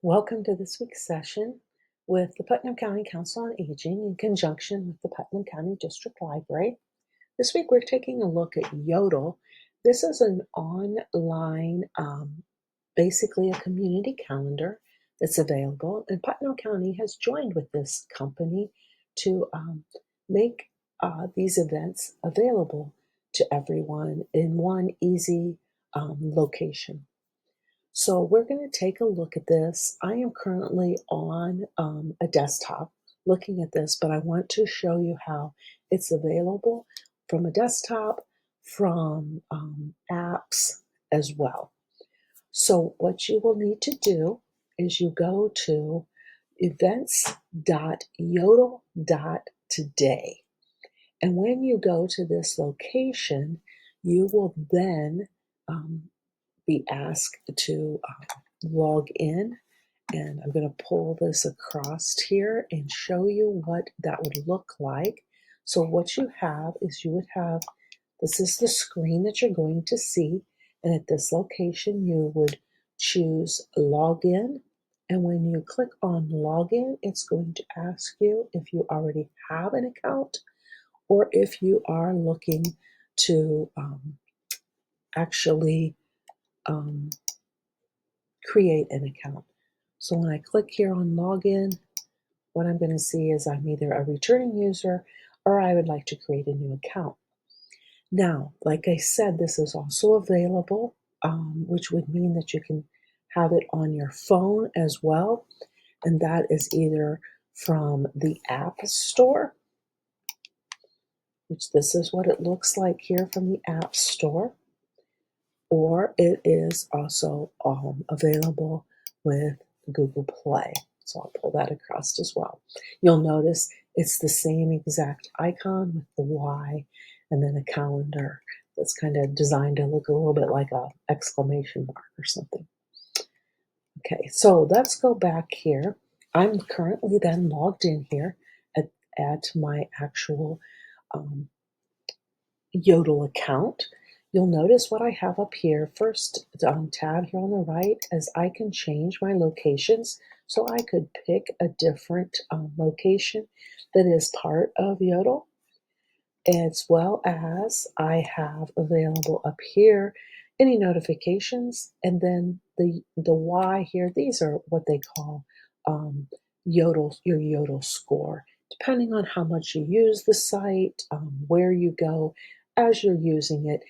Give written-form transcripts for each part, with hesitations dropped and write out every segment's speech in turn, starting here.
Welcome to this week's session with the Putnam County Council on Aging in conjunction with the Putnam County District Library. This week we're taking a look at Yodel. This is an online, basically a community calendar that's available, and Putnam County has joined with this company to make these events available to everyone in one easy location. So we're going to take a look at this. I am currently on a desktop looking at this, but I want to show you how it's available from a desktop, from apps as well. So what you will need to do is you go to events.yodel.today. And when you go to this location, you will then be asked to log in, and I'm going to pull this across here and show you what that would look like. So what you have is this is the screen that you're going to see, and at this location you would choose login, and when you click on login, it's going to ask you if you already have an account or if you are looking to actually create an account. So when I click here on login, what I'm going to see is I'm either a returning user or I would like to create a new account. Now, like I said, this is also available, which would mean that you can have it on your phone as well. And that is either from the App Store, which this is what it looks like here from the App Store, or it is also available with Google Play. So I'll pull that across as well. You'll notice it's the same exact icon with the Y and then a calendar that's kind of designed to look a little bit like a exclamation mark or something. Okay, so let's go back here. I'm currently then logged in here at my actual Yodel account. You'll notice what I have up here. First tab here on the right is I can change my locations. So I could pick a different location that is part of Yodel, as well as I have available up here any notifications, and then the Y here, these are what they call your Yodel score. Depending on how much you use the site, where you go as you're using it,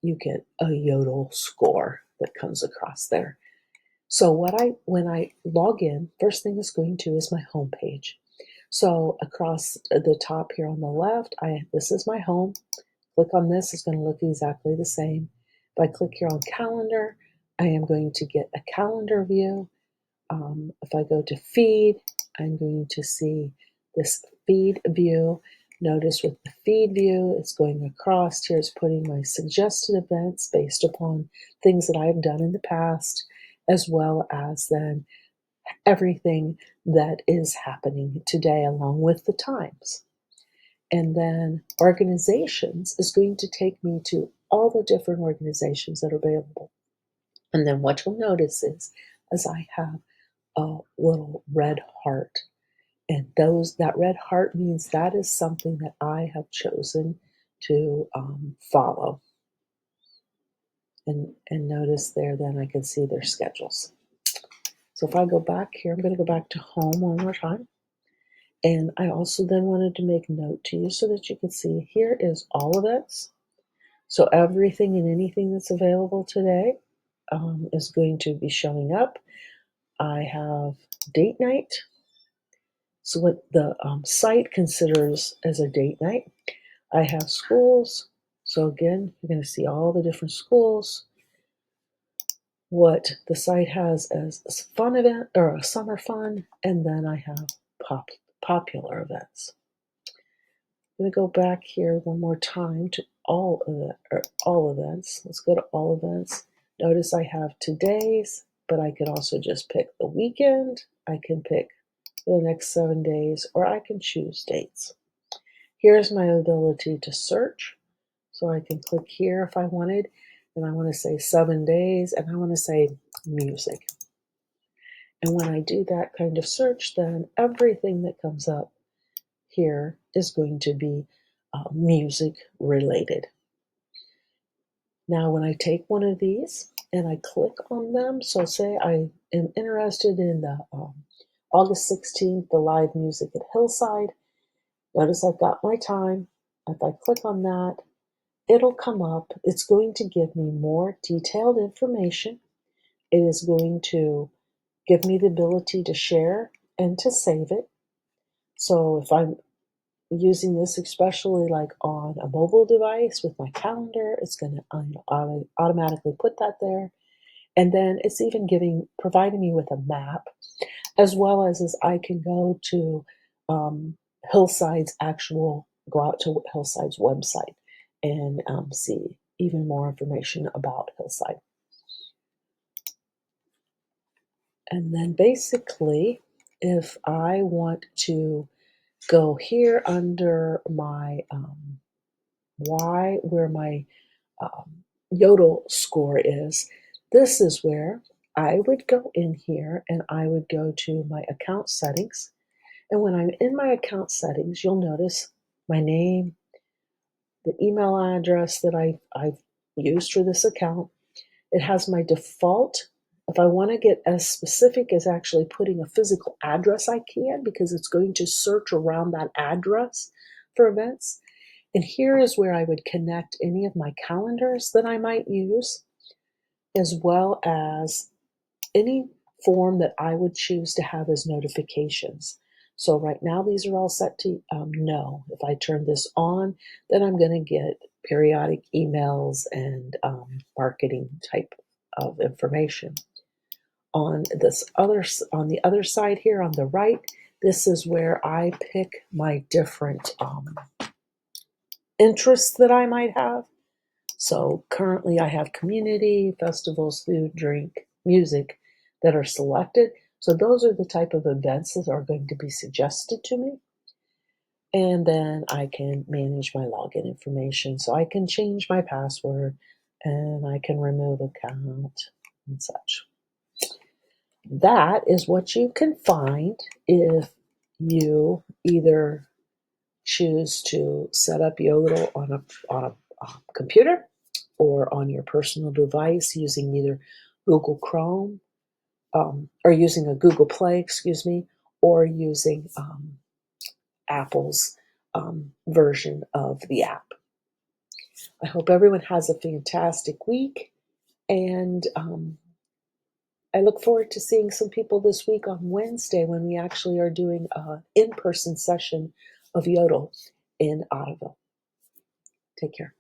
you get a Yodel score that comes across there. So when I log in, first thing it's going to is my home page. So across the top here on the left, this is my home. Click on this, it's going to look exactly the same. If I click here on calendar, I am going to get a calendar view. If I go to feed, I'm going to see this feed view. Notice with the feed view, it's going across here, it's putting my suggested events based upon things that I've done in the past, as well as then everything that is happening today along with the times. And then organizations is going to take me to all the different organizations that are available. And then what you'll notice is I have a little red heart. And that red heart means that is something that I have chosen to follow. And notice there, then I can see their schedules. So if I go back here, I'm going to go back to home one more time. And I also then wanted to make note to you so that you can see here is all events. So everything and anything that's available today is going to be showing up. I have date night. So what the site considers as a date night. I have schools. So again, you're going to see all the different schools. What the site has as a fun event or a summer fun, and then I have popular events. I'm going to go back here one more time to all events. Let's go to all events. Notice I have today's, but I could also just pick the weekend. I can pick the next 7 days, or I can choose dates. Here's my ability to search. So I can click here if I wanted, and I want to say 7 days, and I want to say music. And when I do that kind of search, then everything that comes up here is going to be music related. Now, when I take one of these and I click on them, so say I am interested in the August 16th, the live music at Hillside. Notice I've got my time. If I click on that, it'll come up. It's going to give me more detailed information. It is going to give me the ability to share and to save it. So if I'm using this especially like on a mobile device with my calendar, it's going to automatically put that there. And then it's even providing me with a map, as well as I can go to go out to Hillside's website and see even more information about Hillside. And then basically, if I want to go here under my where my Yodel score is, this is where I would go in here and I would go to my account settings. And when I'm in my account settings, you'll notice my name, the email address that I've used for this account. It has my default. If I want to get as specific as actually putting a physical address, I can, because it's going to search around that address for events. And here is where I would connect any of my calendars that I might use, as well as any form that I would choose to have as notifications. So right now these are all set to no. If I turn this on, then I'm going to get periodic emails and marketing type of information. On the other side here on the right, this is where I pick my different interests that I might have. So currently I have community, festivals, food, drink, music that are selected. So those are the type of events that are going to be suggested to me. And then I can manage my login information. So I can change my password and I can remove account and such. That is what you can find if you either choose to set up Yodel on a computer or on your personal device using either Google Chrome or using a Google Play, excuse me, or using Apple's version of the app. I hope everyone has a fantastic week, and I look forward to seeing some people this week on Wednesday when we actually are doing an in-person session of Yodel in Ottoville. Take care.